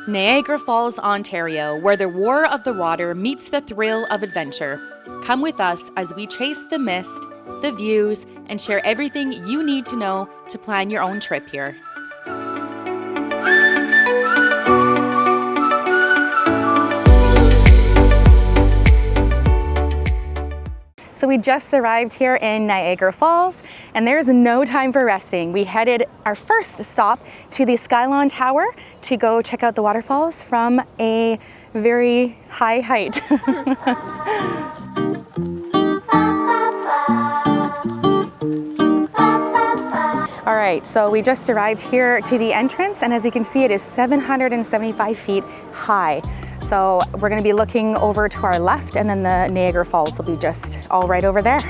Niagara Falls, Ontario, where the roar of the water meets the thrill of adventure. Come with us as we chase the mist, the views, and share everything you need to know to plan your own trip here. So we just arrived here in Niagara Falls, and there's no time for resting. We headed our first stop to the Skylon Tower to go check out the waterfalls from a very high height. All right, so we just arrived here to the entrance, and as you can see, it is 775 feet high. So we're gonna be looking over to our left, and then the Niagara Falls will be just all right over there.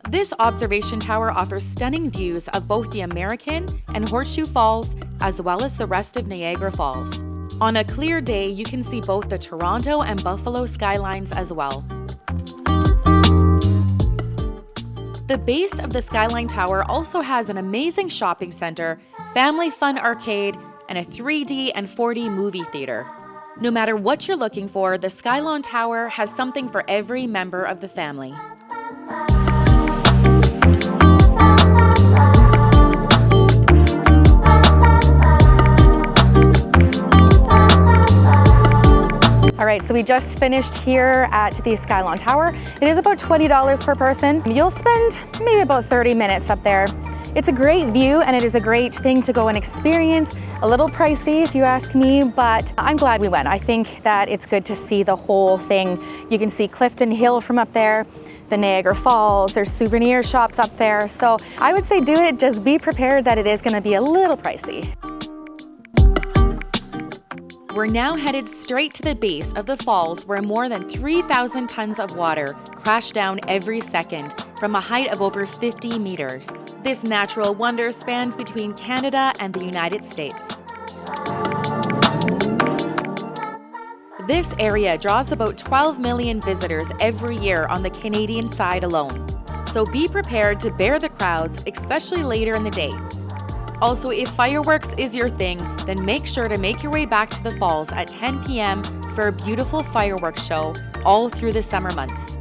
This observation tower offers stunning views of both the American and Horseshoe Falls, as well as the rest of Niagara Falls. On a clear day, you can see both the Toronto and Buffalo skylines as well. The base of the Skyline Tower also has an amazing shopping center, family fun arcade, and a 3D and 4D movie theater. No matter what you're looking for, the Skylon Tower has something for every member of the family. All right, so we just finished here at the Skylon Tower. It is about $20 per person. You'll spend maybe about 30 minutes up there. It's a great view, and it is a great thing to go and experience. A little pricey if you ask me, but I'm glad we went. I think that it's good to see the whole thing. You can see Clifton Hill from up there, the Niagara Falls, there's souvenir shops up there. So I would say do it, just be prepared that it is gonna be a little pricey. We're now headed straight to the base of the falls, where more than 3,000 tons of water crash down every second from a height of over 50 meters. This natural wonder spans between Canada and the United States. This area draws about 12 million visitors every year on the Canadian side alone. So be prepared to bear the crowds, especially later in the day. Also, if fireworks is your thing, then make sure to make your way back to the falls at 10 p.m. for a beautiful fireworks show all through the summer months.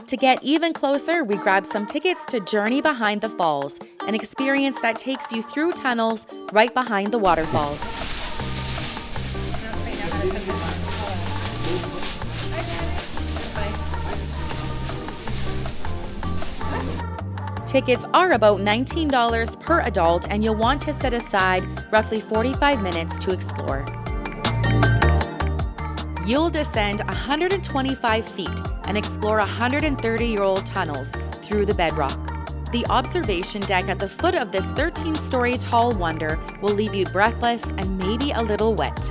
To get even closer, we grabbed some tickets to Journey Behind the Falls, an experience that takes you through tunnels right behind the waterfalls. Tickets are about $19 per adult, and you'll want to set aside roughly 45 minutes to explore. You'll descend 125 feet and explore 130-year-old tunnels through the bedrock. The observation deck at the foot of this 13-story tall wonder will leave you breathless and maybe a little wet.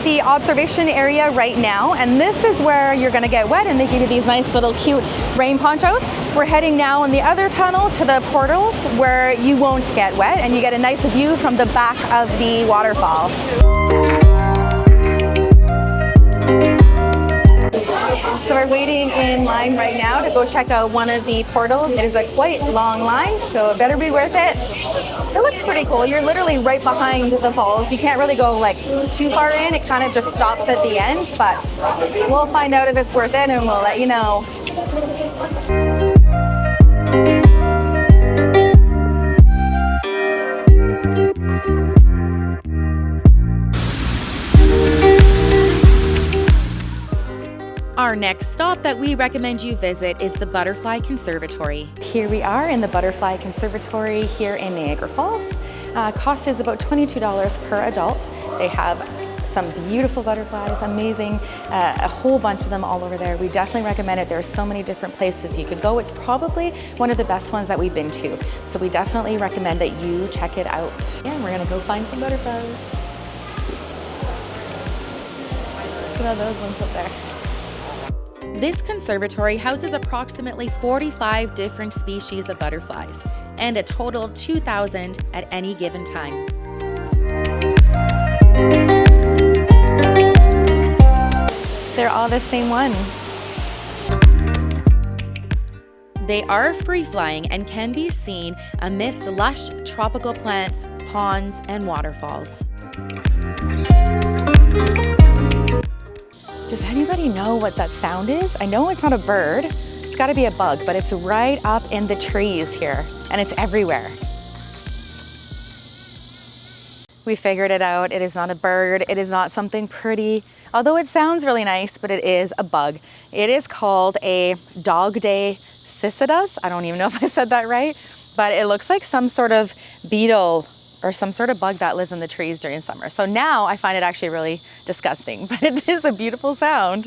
The observation area right now, and this is where you're going to get wet, and they give you these nice little cute rain ponchos. We're heading now in the other tunnel to the portals where you won't get wet and you get a nice view from the back of the waterfall. So we're waiting in line right now to go check out one of the portals. It is a quite long line, so it better be worth it. It looks pretty cool. You're literally right behind the falls. You can't really go like too far in. It kind of just stops at the end, but we'll find out if it's worth it and we'll let you know. Our next stop that we recommend you visit is the Butterfly Conservatory. Here we are in the Butterfly Conservatory here in Niagara Falls. Cost is about $22 per adult. They have some beautiful butterflies, amazing, a whole bunch of them all over there. We definitely recommend it. There are so many different places you could go. It's probably one of the best ones that we've been to. So we definitely recommend that you check it out. Yeah, we're gonna go find some butterflies. Look at those ones up there. This conservatory houses approximately 45 different species of butterflies and a total of 2,000 at any given time. They're all the same ones. They are free-flying and can be seen amidst lush tropical plants, ponds, and waterfalls. Does anybody know what that sound is? I know it's not a bird. It's got to be a bug, but it's right up in the trees here, and it's everywhere. We figured it out. It is not a bird. It is not something pretty, although it sounds really nice, but it is a bug. It is called a dog-day Cicidus. I don't even know if I said that right, but it looks like some sort of beetle or some sort of bug that lives in the trees during summer. So now I find it actually really disgusting, but it is a beautiful sound.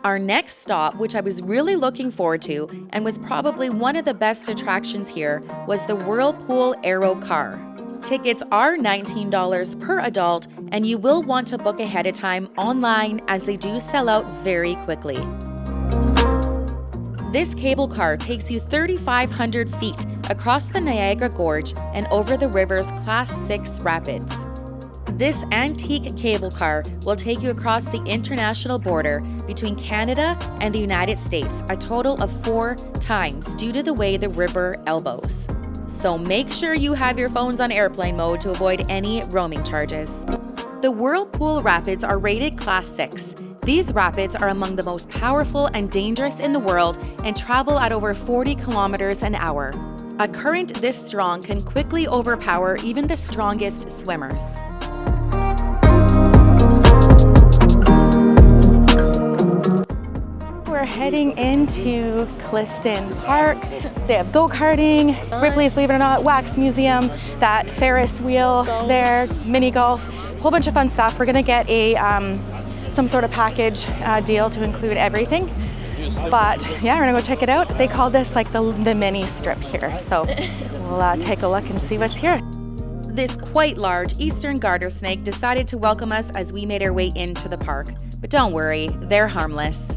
Our next stop, which I was really looking forward to and was probably one of the best attractions here, was the Whirlpool Aero car. Tickets are $19 per adult, and you will want to book ahead of time online as they do sell out very quickly. This cable car takes you 3,500 feet across the Niagara Gorge and over the river's Class 6 rapids. This antique cable car will take you across the international border between Canada and the United States a total of 4 times due to the way the river elbows. So make sure you have your phones on airplane mode to avoid any roaming charges. The Whirlpool Rapids are rated Class 6. These rapids are among the most powerful and dangerous in the world and travel at over 40 kilometers an hour. A current this strong can quickly overpower even the strongest swimmers. We're heading into Clifton Park. They have go-karting, Ripley's, believe it or not, wax museum, that Ferris wheel there, mini golf, a whole bunch of fun stuff. We're gonna get a some sort of package deal to include everything. But yeah, we're gonna go check it out. They call this like the mini strip here. So we'll take a look and see what's here. This quite large eastern garter snake decided to welcome us as we made our way into the park. But don't worry, they're harmless.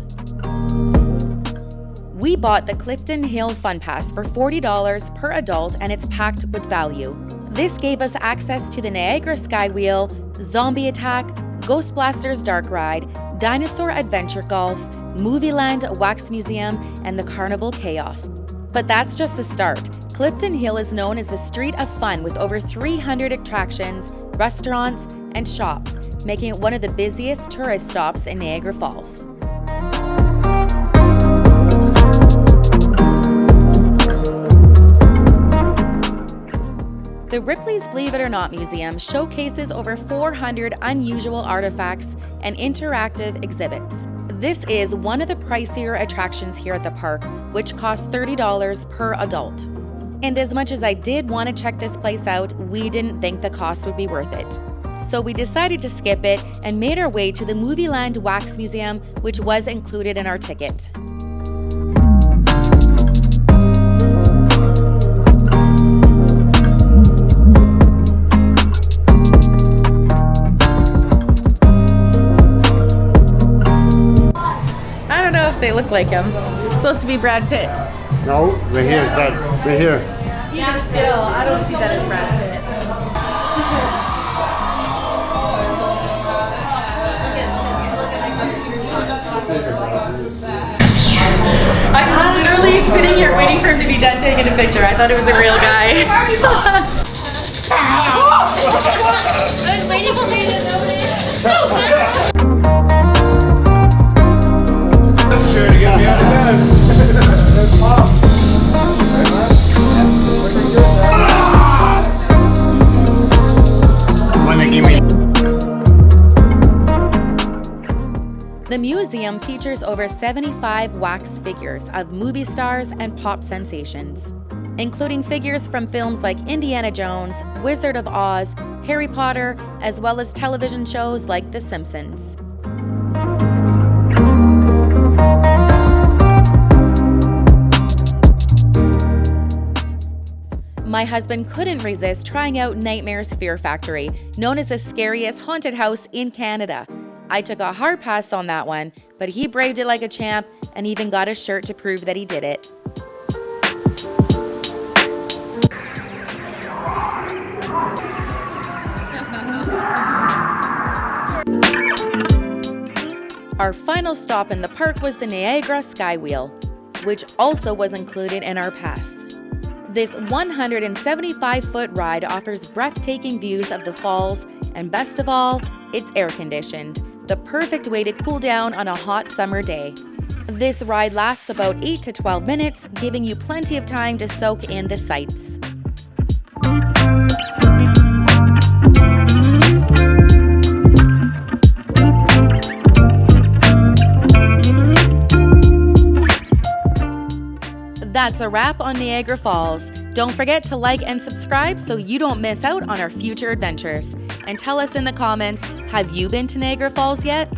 We bought the Clifton Hill Fun Pass for $40 per adult, and it's packed with value. This gave us access to the Niagara SkyWheel, Zombie Attack, Ghost Blasters Dark Ride, Dinosaur Adventure Golf, Movieland Wax Museum, and the Carnival Chaos. But that's just the start. Clifton Hill is known as the Street of Fun with over 300 attractions, restaurants, and shops, making it one of the busiest tourist stops in Niagara Falls. The Ripley's Believe It or Not Museum showcases over 400 unusual artifacts and interactive exhibits. This is one of the pricier attractions here at the park, which costs $30 per adult. And as much as I did want to check this place out, we didn't think the cost would be worth it. So we decided to skip it and made our way to the Movieland Wax Museum, which was included in our ticket. They look like him. It's supposed to be Brad Pitt. No, right here, that, right here. Even still, I don't see that as Brad Pitt. I was literally sitting here waiting for him to be done taking a picture. I thought it was a real guy. I was waiting for me to notice. The museum features over 75 wax figures of movie stars and pop sensations, including figures from films like Indiana Jones, Wizard of Oz, Harry Potter, as well as television shows like The Simpsons. My husband couldn't resist trying out Nightmare's Fear Factory, known as the scariest haunted house in Canada. I took a hard pass on that one, but he braved it like a champ and even got a shirt to prove that he did it. Our final stop in the park was the Niagara SkyWheel, which also was included in our pass. This 175-foot ride offers breathtaking views of the falls, and best of all, it's air-conditioned, the perfect way to cool down on a hot summer day. This ride lasts about 8 to 12 minutes, giving you plenty of time to soak in the sights. That's a wrap on Niagara Falls. Don't forget to like and subscribe so you don't miss out on our future adventures. And tell us in the comments, have you been to Niagara Falls yet?